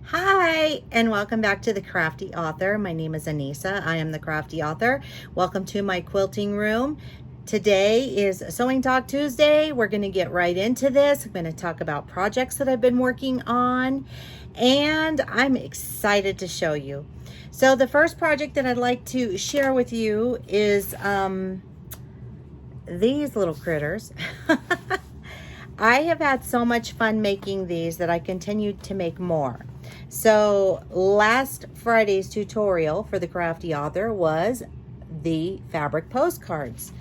Hi, and welcome back to the Crafty Author. My name is Anissa. I am the Crafty Author. Welcome to my quilting room. Today is Sewing Talk Tuesday. We're going to get right into this. I'm going to talk about projects that I've been working on, and I'm excited to show you. So the first project that I'd like to share with you is these little critters. I have had so much fun making these that I continued to make more. So last Friday's tutorial for the Crafty Author was the fabric postcards.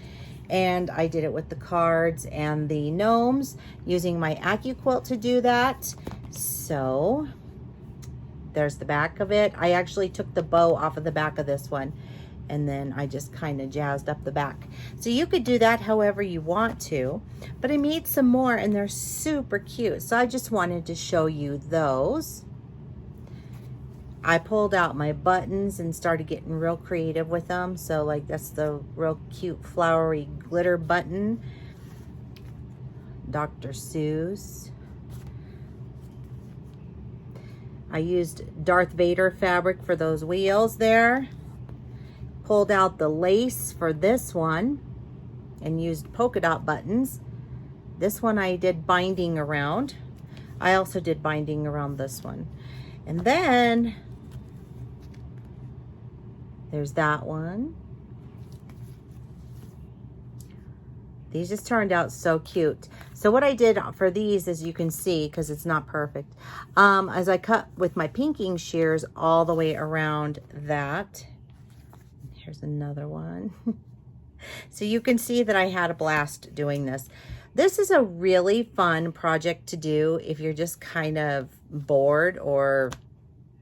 And I did it with the cards and the gnomes using my Accuquilt to do that. So there's the back of it. I actually took the bow off of the back of this one, and then I just kind of jazzed up the back. So you could do that however you want to, but I made some more and they're super cute. So I just wanted to show you those. I pulled out my buttons and started getting real creative with them. So like that's the real cute flowery glitter button. Dr. Seuss. I used Darth Vader fabric for those wheels there. Pulled out the lace for this one and used polka dot buttons. This one I did binding around. I also did binding around this one. And then there's that one. These just turned out so cute. So what I did for these, as you can see, because it's not perfect, as I cut with my pinking shears all the way around that. Here's another one. So you can see that I had a blast doing this. This is a really fun project to do if you're just kind of bored, or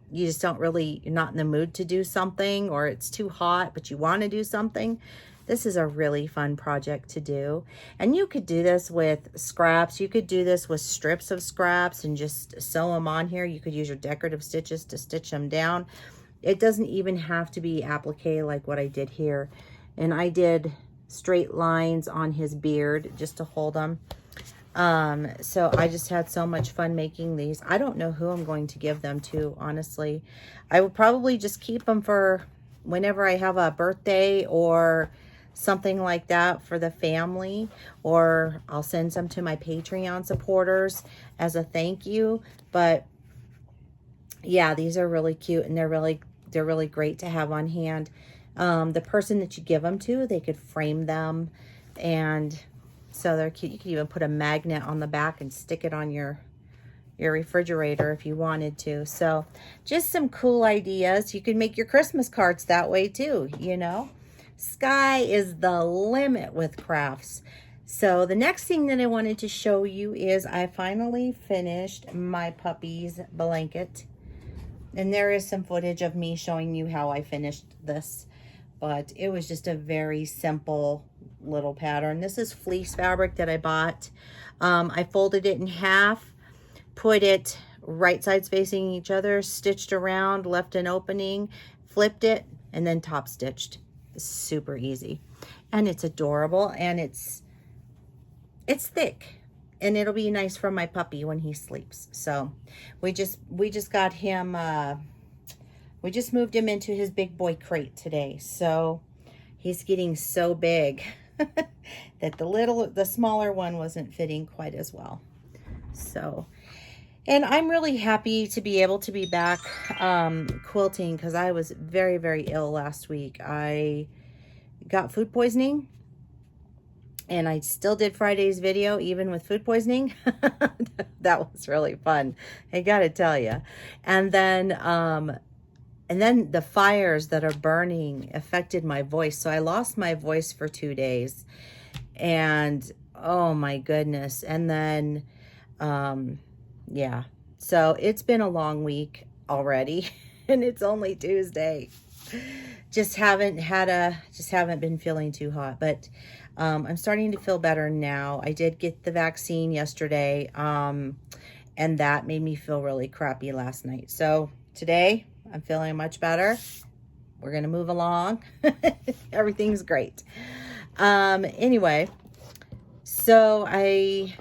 you just don't really, you're not in the mood to do something, or it's too hot but you want to do something. This is a really fun project to do. And you could do this with scraps. You could do this with strips of scraps and just sew them on here. You could use your decorative stitches to stitch them down. It doesn't even have to be applique like what I did here. And I did straight lines on his beard just to hold them. So I just had so much fun making these. I don't know who I'm going to give them to, honestly. I would probably just keep them for whenever I have a birthday or something like that for the family, or I'll send some to my Patreon supporters as a thank you. But yeah, these are really cute, and they're really great to have on hand. The person that you give them to, they could frame them, and so they're cute. You could even put a magnet on the back and stick it on your refrigerator if you wanted to. So just some cool ideas. You can make your Christmas cards that way too, you know. Sky is the limit with crafts. So the next thing that I wanted to show you is I finally finished my puppy's blanket. And there is some footage of me showing you how I finished this, but it was just a very simple little pattern. This is fleece fabric that I bought. I folded it in half, put it right sides facing each other, stitched around, left an opening, flipped it, and then top stitched. It's super easy, and it's adorable, and it's thick, and it'll be nice for my puppy when he sleeps. So we just got him, we just moved him into his big boy crate today. So he's getting so big that the smaller one wasn't fitting quite as well. So, and I'm really happy to be able to be back quilting, because I was very, very ill last week. I got food poisoning, and I still did Friday's video even with food poisoning. That was really fun, I gotta tell you. And then the fires that are burning affected my voice. So I lost my voice for 2 days, and oh my goodness. And then yeah, so it's been a long week already, and it's only Tuesday. Just haven't been feeling too hot, but I'm starting to feel better now. I did get the vaccine yesterday, and that made me feel really crappy last night. So today I'm feeling much better. We're gonna move along. Everything's great. Anyway, so I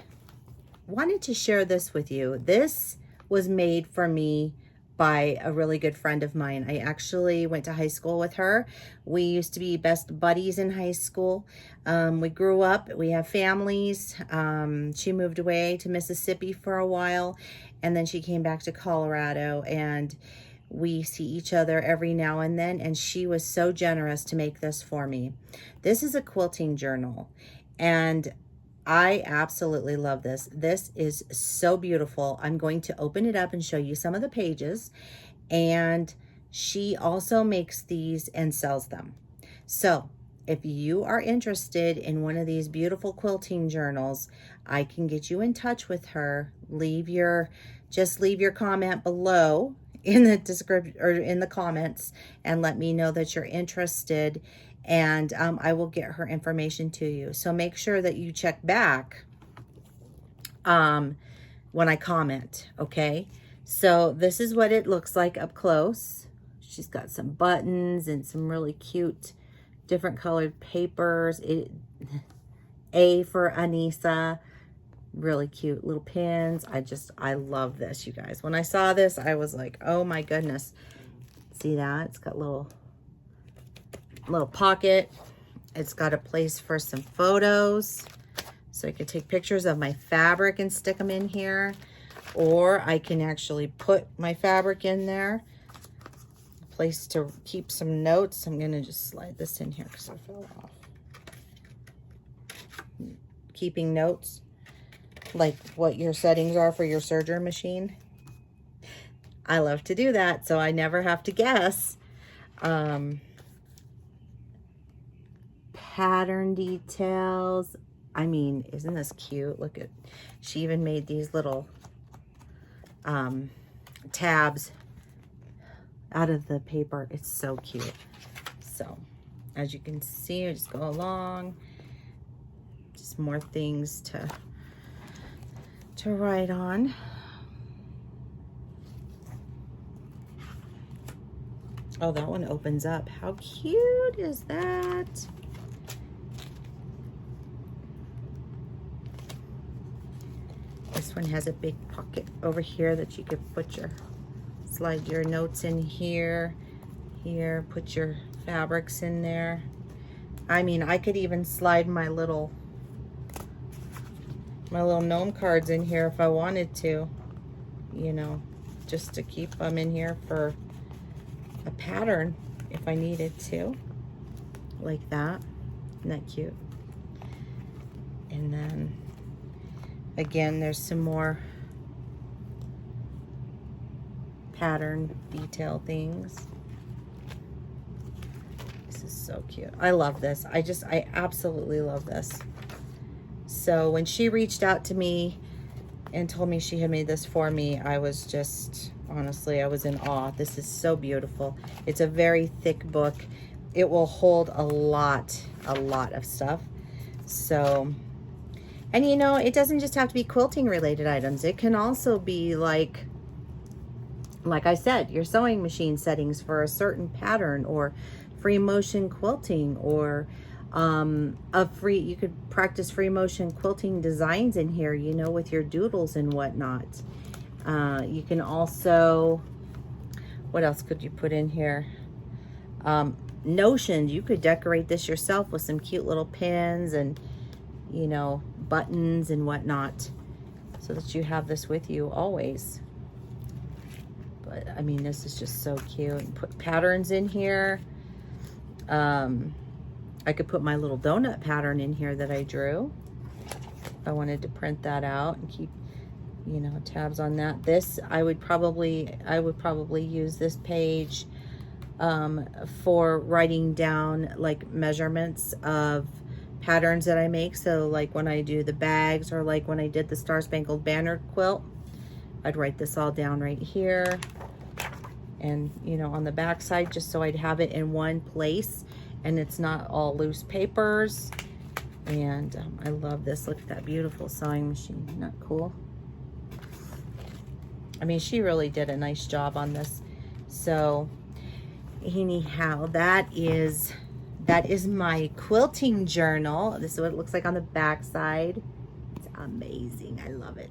wanted to share this with you. This was made for me by a really good friend of mine. I actually went to high school with her. We used to be best buddies in high school. We grew up, we have families. She moved away to Mississippi for a while, and then she came back to Colorado, and we see each other every now and then, and she was so generous to make this for me. This is a quilting journal, and I absolutely love this. This is so beautiful. I'm going to open it up and show you some of the pages. And she also makes these and sells them. So if you are interested in one of these beautiful quilting journals, I can get you in touch with her. Just leave your comment below in the description or in the comments and let me know that you're interested, and I will get her information to you. So make sure that you check back when I comment, okay? So this is what it looks like up close. She's got some buttons and some really cute different colored papers. A for Anissa. Really cute little pins. I love this, you guys. When I saw this, I was like, oh my goodness. See that? It's got little pocket. It's got a place for some photos, so I could take pictures of my fabric and stick them in here, or I can actually put my fabric in there. A place to keep some notes. I'm gonna just slide this in here because I fell off. Keeping notes, like what your settings are for your serger machine. I love to do that, so I never have to guess. Pattern details. I mean, isn't this cute? Look at, she even made these little tabs out of the paper. It's so cute. So as you can see, I just go along. Just more things to write on. Oh, that one opens up. How cute is that? This one has a big pocket over here that you could put slide your notes in here. Here, put your fabrics in there. I mean, I could even slide my little gnome cards in here if I wanted to, you know, just to keep them in here for a pattern if I needed to, like that. Isn't that cute? And then again, there's some more pattern detail things. This is so cute. I love this. I absolutely love this. So when she reached out to me and told me she had made this for me, I was just, honestly, I was in awe. This is so beautiful. It's a very thick book. It will hold a lot of stuff. So, and you know, it doesn't just have to be quilting related items. It can also be like I said, your sewing machine settings for a certain pattern, or free motion quilting, or you could practice free motion quilting designs in here, you know, with your doodles and whatnot. You can also, what else could you put in here? Notions. You could decorate this yourself with some cute little pins and, you know, buttons and whatnot, so that you have this with you always. But I mean, this is just so cute. And put patterns in here. I could put my little donut pattern in here that I drew if I wanted to print that out and keep, you know, tabs on that. This, I would probably use this page for writing down like measurements of patterns that I make. So like when I do the bags, or like when I did the Star Spangled Banner quilt, I'd write this all down right here, and you know, on the back side, just so I'd have it in one place and it's not all loose papers. And I love this. Look at that beautiful sewing machine. Isn't that cool? I mean, she really did a nice job on this. So anyhow, that is my quilting journal. This is what it looks like on the back side. It's amazing. I love it.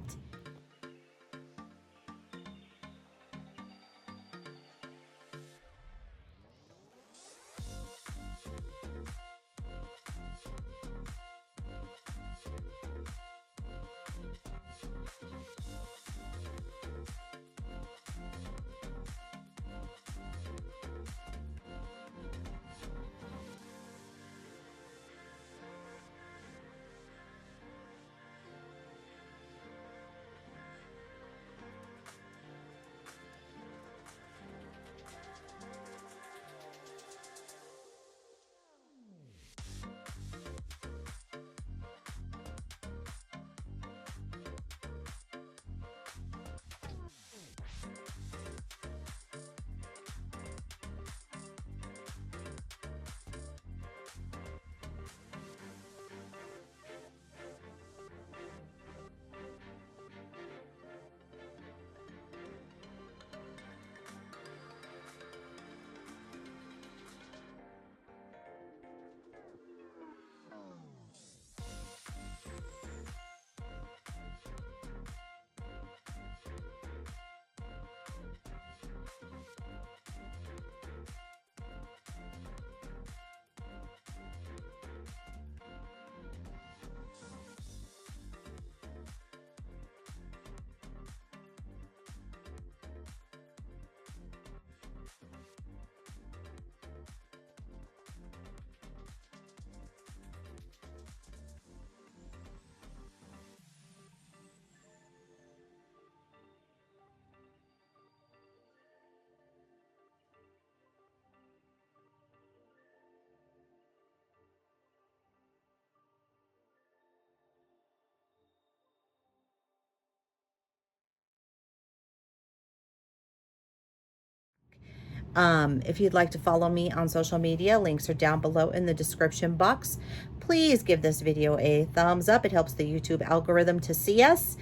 If you'd like to follow me on social media, links are down below in the description box. Please give this video a thumbs up. It helps the YouTube algorithm to see us.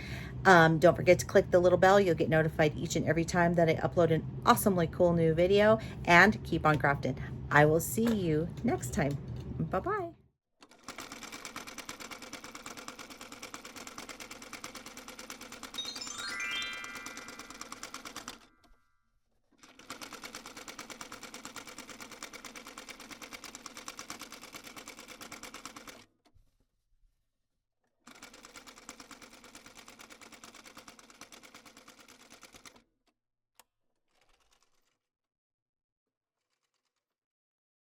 Don't forget to click the little bell. You'll get notified each and every time that I upload an awesomely cool new video. And keep on crafting. I will see you next time. Bye-bye.